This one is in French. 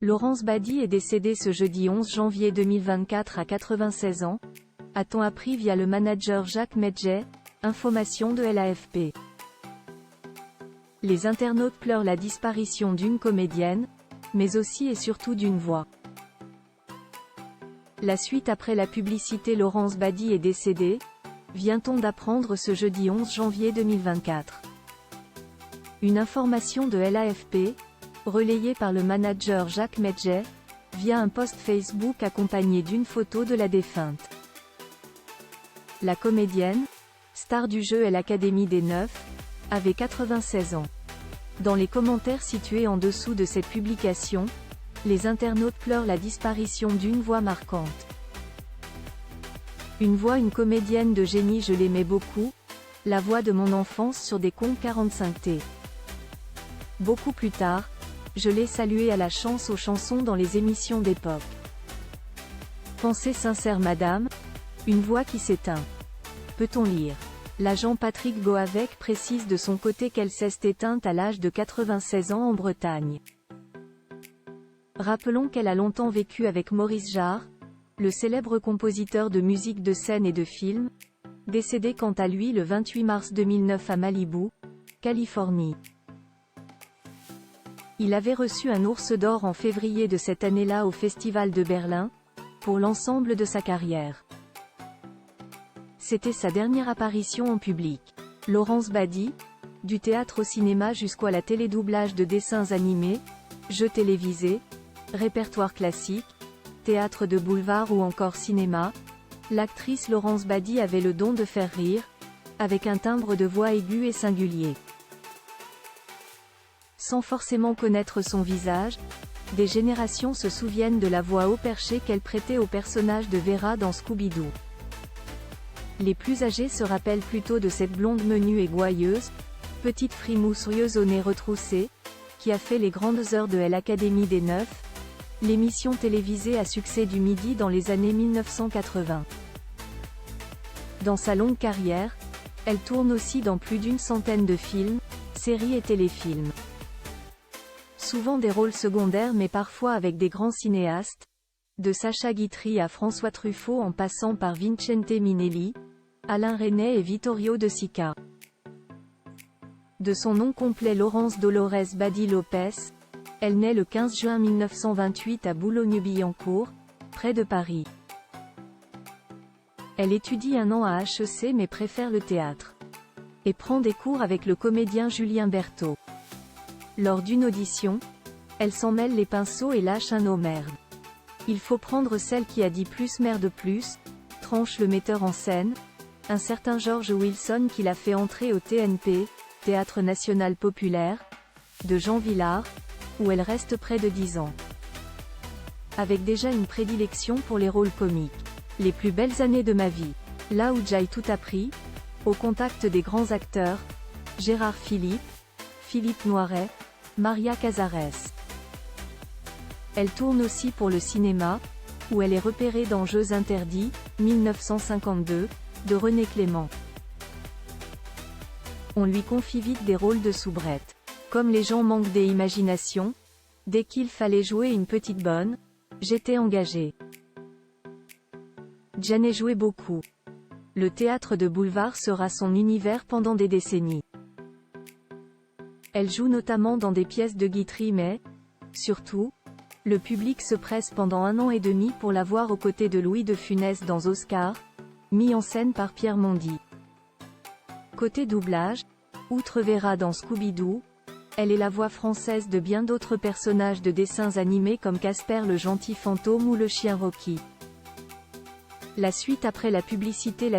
Laurence Bady est décédée ce jeudi 11 janvier 2024 à 96 ans, a-t-on appris via le manager Jacques Medjet, information de l'AFP. Les internautes pleurent la disparition d'une comédienne, mais aussi et surtout d'une voix. La suite après la publicité Laurence Bady est décédée, vient-on d'apprendre ce jeudi 11 janvier 2024. Une information de l'AFP, relayée par le manager Jacques Medjet, via un post Facebook accompagné d'une photo de la défunte. La comédienne, star du jeu l'Académie des Neufs, avait 96 ans. Dans les commentaires situés en dessous de cette publication, les internautes pleurent la disparition d'une voix marquante. Une comédienne de génie, je l'aimais beaucoup, la voix de mon enfance sur des comptes 45T. Beaucoup plus tard, je l'ai saluée à la chance aux chansons dans les émissions d'époque. Pensée sincère madame, une voix qui s'éteint. Peut-on lire? L'agent Patrick Goavec précise de son côté qu'elle s'est éteinte à l'âge de 96 ans en Bretagne. Rappelons qu'elle a longtemps vécu avec Maurice Jarre, le célèbre compositeur de musique de scène et de film, décédé quant à lui le 28 mars 2009 à Malibu, Californie. Il avait reçu un Ours d'or en février de cette année-là au Festival de Berlin, pour l'ensemble de sa carrière. C'était sa dernière apparition en public. Laurence Bady, du théâtre au cinéma jusqu'à la télédoublage de dessins animés, jeux télévisés, répertoire classique, théâtre de boulevard ou encore cinéma, l'actrice Laurence Bady avait le don de faire rire, avec un timbre de voix aigu et singulier. Sans forcément connaître son visage, des générations se souviennent de la voix haut perchée qu'elle prêtait au personnage de Vera dans Scooby-Doo. Les plus âgés se rappellent plutôt de cette blonde menue et gouailleuse, petite frimousseuse au nez retroussé, qui a fait les grandes heures de l'Académie des Neufs, l'émission télévisée à succès du midi dans les années 1980. Dans sa longue carrière, elle tourne aussi dans plus d'une centaine de films, séries et téléfilms. Souvent des rôles secondaires mais parfois avec des grands cinéastes, de Sacha Guitry à François Truffaut en passant par Vincente Minnelli, Alain Resnais et Vittorio De Sica. De son nom complet Laurence Dolores Bady Lopez, elle naît le 15 juin 1928 à Boulogne-Billancourt, près de Paris. Elle étudie un an à HEC mais préfère le théâtre. Et prend des cours avec le comédien Julien Berthaud. Lors d'une audition, elle s'en mêle les pinceaux et lâche un oh merde. Il faut prendre celle qui a dit plus merde plus, tranche le metteur en scène, un certain George Wilson qui l'a fait entrer au TNP, Théâtre National Populaire, de Jean Vilar, où elle reste près de 10 ans. Avec déjà une prédilection pour les rôles comiques. Les plus belles années de ma vie. Là où j'ai tout appris, au contact des grands acteurs, Gérard Philippe, Philippe Noiret, Maria Cazares. Elle tourne aussi pour le cinéma, où elle est repérée dans Jeux interdits, 1952, de René Clément. On lui confie vite des rôles de soubrette. Comme les gens manquent d'imagination, dès qu'il fallait jouer une petite bonne, j'étais engagée. J'en ai joué beaucoup. Le théâtre de boulevard sera son univers pendant des décennies. Elle joue notamment dans des pièces de Guitry mais, surtout, le public se presse pendant 1 an et demi pour la voir aux côtés de Louis de Funès dans Oscar, mis en scène par Pierre Mondy. Côté doublage, outre Vera dans Scooby-Doo, elle est la voix française de bien d'autres personnages de dessins animés comme Casper le gentil fantôme ou le chien Rocky. La suite après la publicité.